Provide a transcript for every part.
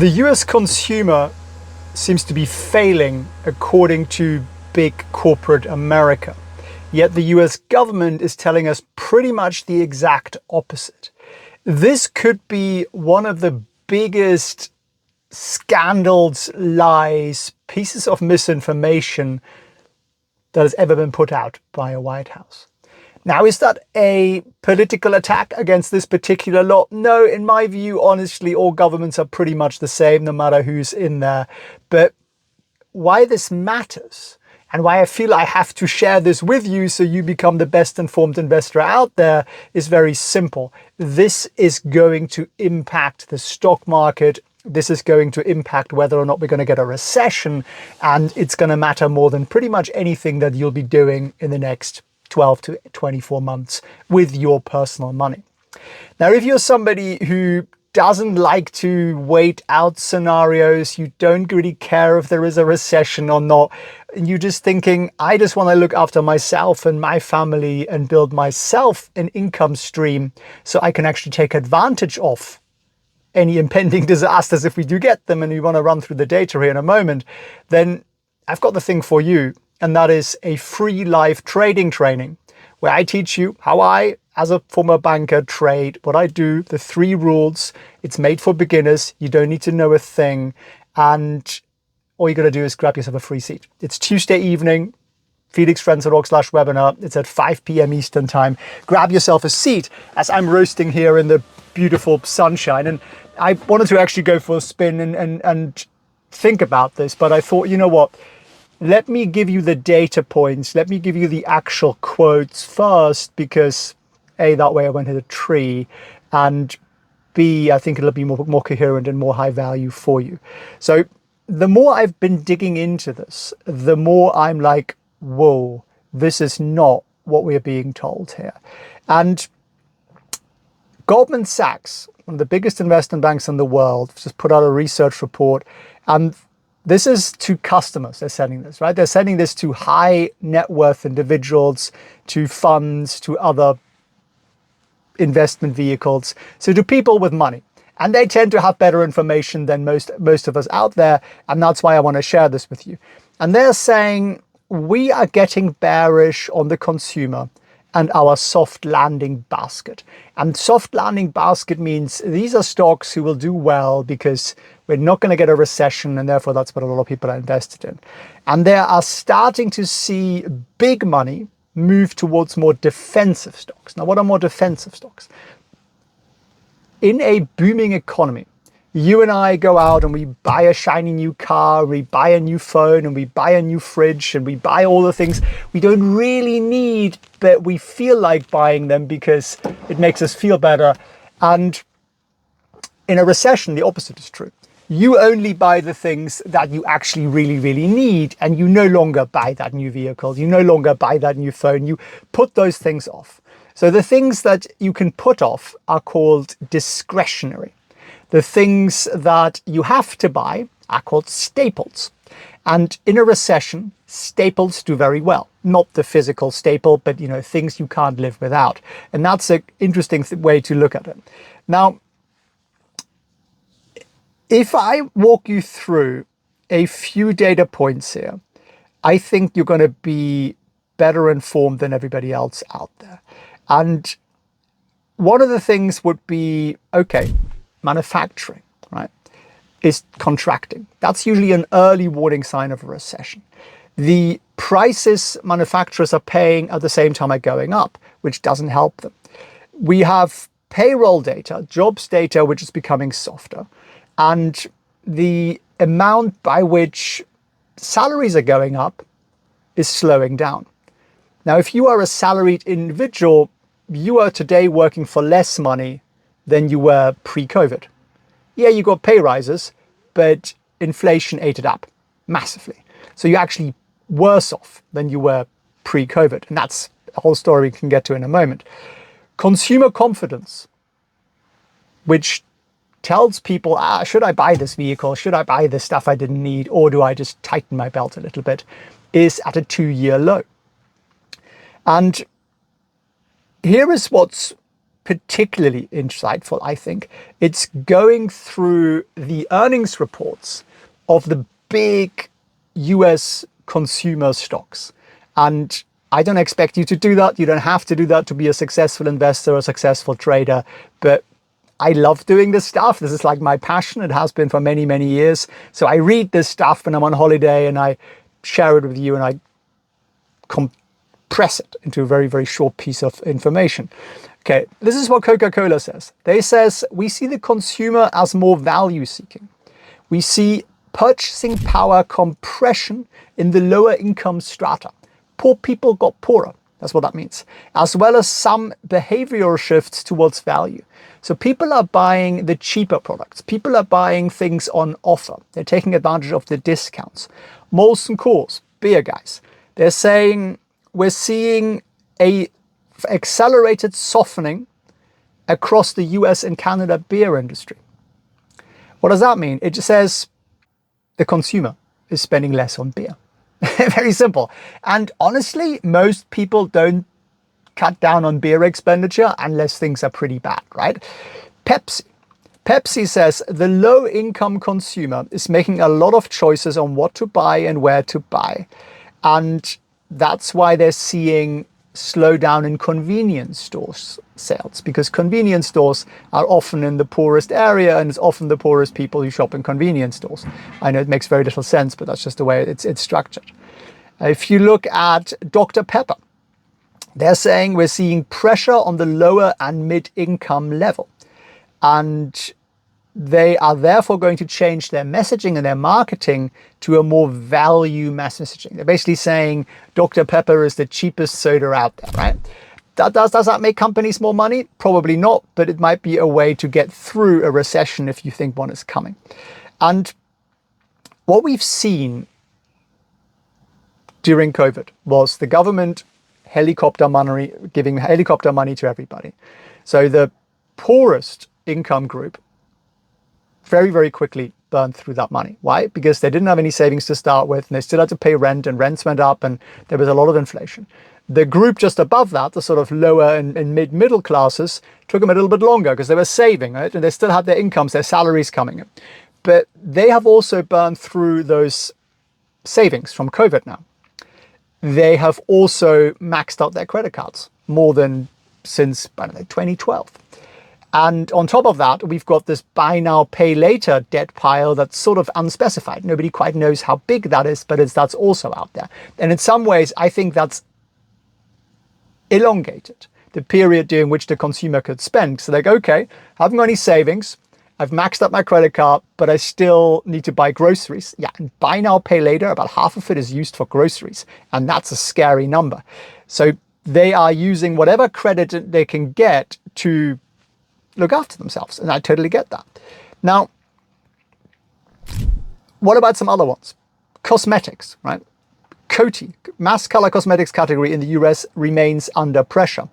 The US consumer seems to be failing according to big corporate America. Yet the US government is telling us pretty much the exact opposite. This could be one of the biggest scandals, lies, pieces of misinformation that has ever been put out by a White House. Now, is that a political attack against this particular law? No, in my view, honestly, all governments are pretty much the same, no matter who's in there. But why this matters and why I feel I have to share this with you so you become the best informed investor out there is very simple. This is going to impact the stock market. This is going to impact whether or not we're going to get a recession. And it's going to matter more than pretty much anything that you'll be doing in the next 12 to 24 months with your personal money. Now, if you're somebody who doesn't like to wait out scenarios, you don't really care if there is a recession or not, and you're just thinking, I just want to look after myself and my family and build myself an income stream so I can actually take advantage of any impending disasters if we do get them, and you want to run through the data here in a moment, then I've got the thing for you. And that is a free live trading training where I teach you how I, as a former banker, trade, what I do, the 3 rules. It's made for beginners. You don't need to know a thing. And all you got to do is grab yourself a free seat. It's Tuesday evening, felixfriends.org/webinar. It's at 5 p.m. Eastern time. Grab yourself a seat as I'm roasting here in the beautiful sunshine. And I wanted to actually go for a spin and think about this, but I thought, you know what? Let me give you the data points. Let me give you the actual quotes first, because A, that way I won't hit a tree, and B, I think it'll be more coherent and more high value for you. So the more I've been digging into this, the more I'm like, whoa, this is not what we're being told here. And Goldman Sachs, one of the biggest investment banks in the world, just put out a research report, and this is to customers. They're sending this, right? They're sending this to high net worth individuals, to funds, to other investment vehicles, so to people with money. And they tend to have better information than most of us out there. And that's why I want to share this with you. And they're saying we are getting bearish on the consumer and our soft landing basket. And soft landing basket means these are stocks who will do well because we're not going to get a recession, and therefore that's what a lot of people are invested in. And they are starting to see big money move towards more defensive stocks. Now, what are more defensive stocks? In a booming economy, you and I go out and we buy a shiny new car, we buy a new phone, and we buy a new fridge, and we buy all the things we don't really need, but we feel like buying them because it makes us feel better. And in a recession, the opposite is true. You only buy the things that you actually really, really need, and you no longer buy that new vehicle. You no longer buy that new phone. You put those things off. So the things that you can put off are called discretionary. The things that you have to buy are called staples. And in a recession, staples do very well. Not the physical staple, but things you can't live without. And that's an interesting way to look at it. Now, if I walk you through a few data points here, I think you're going to be better informed than everybody else out there. And one of the things would be, okay, manufacturing, right, is contracting. That's usually an early warning sign of a recession. The prices manufacturers are paying at the same time are going up, which doesn't help them. We have payroll data, jobs data, which is becoming softer. And the amount by which salaries are going up is slowing down. Now, if you are a salaried individual, you are today working for less money than you were pre-COVID. Yeah, you got pay rises, but inflation ate it up massively. So you're actually worse off than you were pre-COVID. And that's a whole story we can get to in a moment. Consumer confidence, which tells people, should I buy this vehicle? Should I buy this stuff I didn't need? Or do I just tighten my belt a little bit? Is at a 2-year low. And here is what's particularly insightful, I think. It's going through the earnings reports of the big US consumer stocks. And I don't expect you to do that. You don't have to do that to be a successful investor, a successful trader. But I love doing this stuff. This is like my passion. It has been for many, many years. So I read this stuff when I'm on holiday and I share it with you and I compress it into a very, very short piece of information. Okay, this is what Coca-Cola says. They says, we see the consumer as more value seeking. We see purchasing power compression in the lower income strata. Poor people got poorer. That's what that means. As well as some behavioral shifts towards value. So people are buying the cheaper products. People are buying things on offer. They're taking advantage of the discounts. Molson Coors, beer guys, they're saying we're seeing a accelerated softening across the US and Canada beer industry. What does that mean? It just says the consumer is spending less on beer. Very simple. And honestly, most people don't cut down on beer expenditure unless things are pretty bad, right? Pepsi says the low-income consumer is making a lot of choices on what to buy and where to buy. And that's why they're seeing slowdown in convenience stores sales, because convenience stores are often in the poorest area and it's often the poorest people who shop in convenience stores. I know it makes very little sense, but that's just the way it's structured. If you look at Dr. Pepper, they're saying we're seeing pressure on the lower and mid-income level. And they are therefore going to change their messaging and their marketing to a more value messaging. They're basically saying Dr. Pepper is the cheapest soda out there, right? Does that make companies more money? Probably not, but it might be a way to get through a recession if you think one is coming. And what we've seen during COVID was the government giving helicopter money to everybody. So the poorest income group very, very quickly burned through that money. Why? Because they didn't have any savings to start with and they still had to pay rent and rents went up and there was a lot of inflation. The group just above that, the sort of lower and middle classes, took them a little bit longer because they were saving, right? And they still had their incomes, their salaries coming in. But they have also burned through those savings from COVID now. They have also maxed out their credit cards more than since, I don't know, 2012. And on top of that, we've got this buy now, pay later debt pile that's sort of unspecified. Nobody quite knows how big that is, but that's also out there. And in some ways, I think that's elongated the period during which the consumer could spend. So like, okay, I haven't got any savings. I've maxed up my credit card, but I still need to buy groceries. Yeah, and buy now, pay later, about half of it is used for groceries. And that's a scary number. So they are using whatever credit they can get to look after themselves. And I totally get that. Now, what about some other ones? Cosmetics, right? Coty, mass color cosmetics category in the US remains under pressure.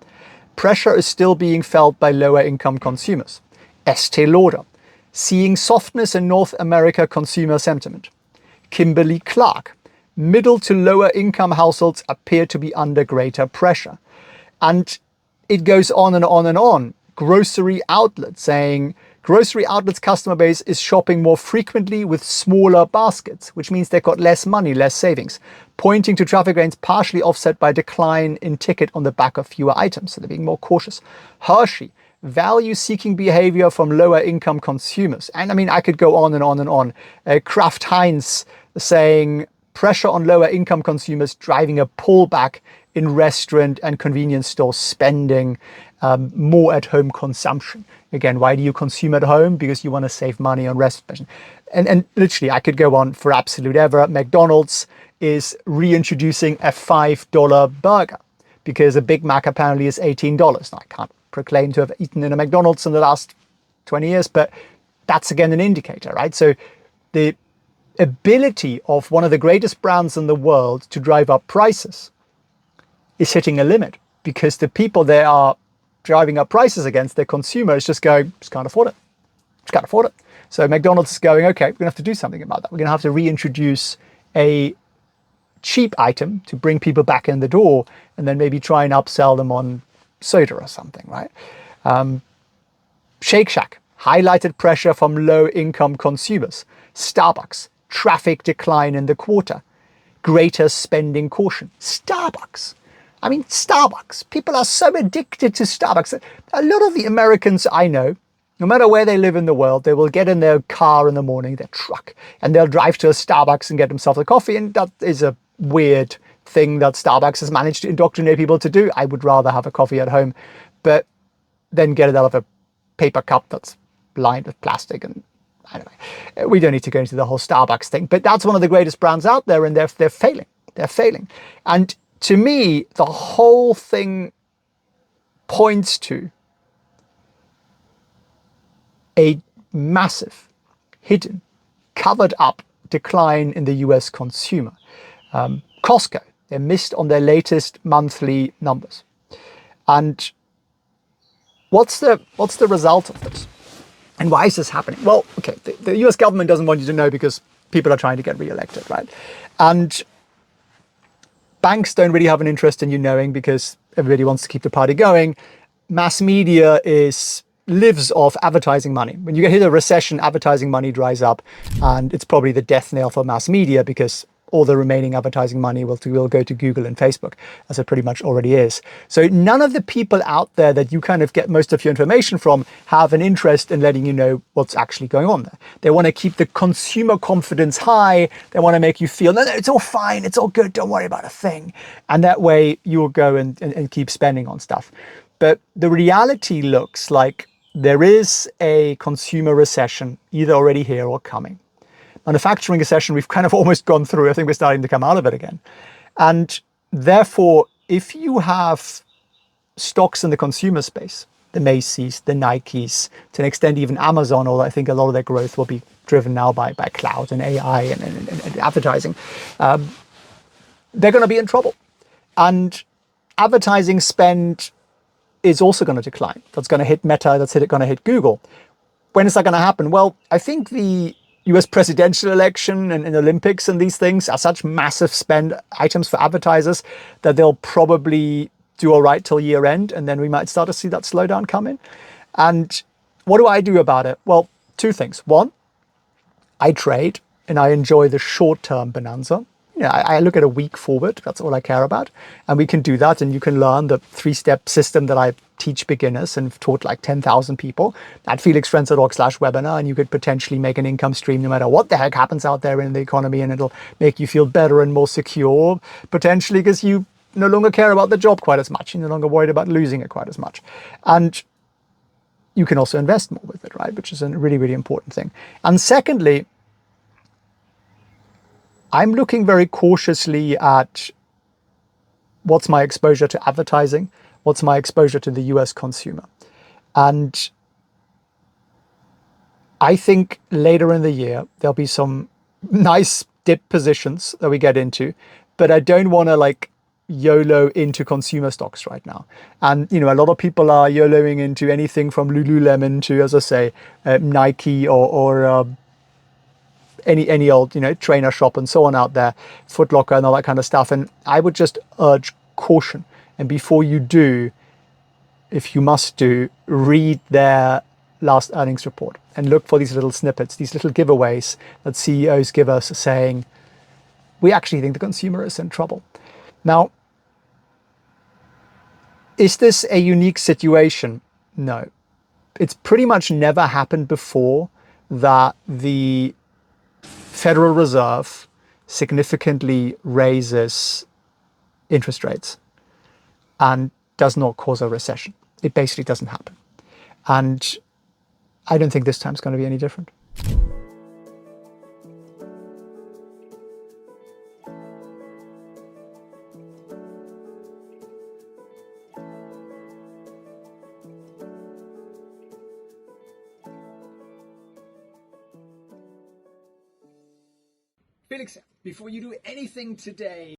Pressure is still being felt by lower income consumers. Estee Lauder, seeing softness in North America consumer sentiment. Kimberly-Clark, middle to lower income households appear to be under greater pressure. And it goes on and on and on. Grocery outlets saying grocery outlets customer base is shopping more frequently with smaller baskets, which means they've got less money, less savings, pointing to traffic gains partially offset by decline in ticket on the back of fewer items. So they're being more cautious. Hershey, value-seeking behavior from lower-income consumers. And I mean, I could go on and on and on. Kraft Heinz saying pressure on lower-income consumers driving a pullback in restaurant and convenience store spending, more at-home consumption. Again, why do you consume at home? Because you want to save money on restaurant. And literally, I could go on for absolute ever. McDonald's is reintroducing a $5 burger because a Big Mac apparently is $18. Now, I can't proclaim to have eaten in a McDonald's in the last 20 years, but that's again an indicator, right? So the ability of one of the greatest brands in the world to drive up prices is hitting a limit because the people they are driving up prices against, their consumer, is just going, just can't afford it. Just can't afford it. So McDonald's is going, okay, we're gonna have to do something about that. We're gonna have to reintroduce a cheap item to bring people back in the door and then maybe try and upsell them on soda or something, right? Shake Shack, highlighted pressure from low-income consumers. Starbucks, traffic decline in the quarter. Greater spending caution. Starbucks. I mean, Starbucks. People are so addicted to Starbucks. A lot of the Americans I know, no matter where they live in the world, they will get in their car in the morning, their truck, and they'll drive to a Starbucks and get themselves a coffee. And that is a weird thing that Starbucks has managed to indoctrinate people to do. I would rather have a coffee at home, but then get it out of a paper cup that's lined with plastic. And I don't know. We don't need to go into the whole Starbucks thing, but that's one of the greatest brands out there, and they're failing. They're failing. And to me, the whole thing points to a massive, hidden, covered up decline in the US consumer. Costco, they missed on their latest monthly numbers. And what's the result of this? And why is this happening? Well, okay, the US government doesn't want you to know because people are trying to get re-elected, right? And banks don't really have an interest in you knowing because everybody wants to keep the party going. Mass media lives off advertising money. When you hit a recession, advertising money dries up, and it's probably the death knell for mass media because all the remaining advertising money will go to Google and Facebook, as it pretty much already is. So none of the people out there that you kind of get most of your information from have an interest in letting you know what's actually going on there. They want to keep the consumer confidence high. They want to make you feel, no, it's all fine, it's all good, don't worry about a thing. And that way you'll go and keep spending on stuff. But the reality looks like there is a consumer recession either already here or coming. Manufacturing recession, we've kind of almost gone through. I think we're starting to come out of it again. And therefore, if you have stocks in the consumer space, the Macy's, the Nikes, to an extent even Amazon, although I think a lot of their growth will be driven now by cloud and AI and advertising, they're going to be in trouble. And advertising spend is also going to decline. That's going to hit Meta, that's going to hit Google. When is that going to happen? Well, I think the US presidential election and Olympics and these things are such massive spend items for advertisers that they'll probably do all right till year end, and then we might start to see that slowdown come in. And what do I do about it? Well, two things. One, I trade and I enjoy the short-term bonanza. You know, I look at a week forward. That's all I care about. And we can do that. And you can learn the 3-step system that I teach beginners and have taught like 10,000 people at felixfriends.org/webinar. And you could potentially make an income stream no matter what the heck happens out there in the economy. And it'll make you feel better and more secure, potentially because you no longer care about the job quite as much. You're no longer worried about losing it quite as much. And you can also invest more with it, right? Which is a really, really important thing. And secondly, I'm looking very cautiously at what's my exposure to advertising, what's my exposure to the US consumer. And I think later in the year, there'll be some nice dip positions that we get into, but I don't want to like YOLO into consumer stocks right now. And, you know, a lot of people are YOLOing into anything from Lululemon to, as I say, Nike or any old, you know, trainer shop and so on out there, Foot Locker and all that kind of stuff. And I would just urge caution. And before you do, if you must do, read their last earnings report and look for these little snippets, these little giveaways that CEOs give us saying, we actually think the consumer is in trouble. Now, is this a unique situation? No. It's pretty much never happened before that the Federal Reserve significantly raises interest rates and does not cause a recession. It basically doesn't happen. And I don't think this time's going to be any different. Felix, before you do anything today,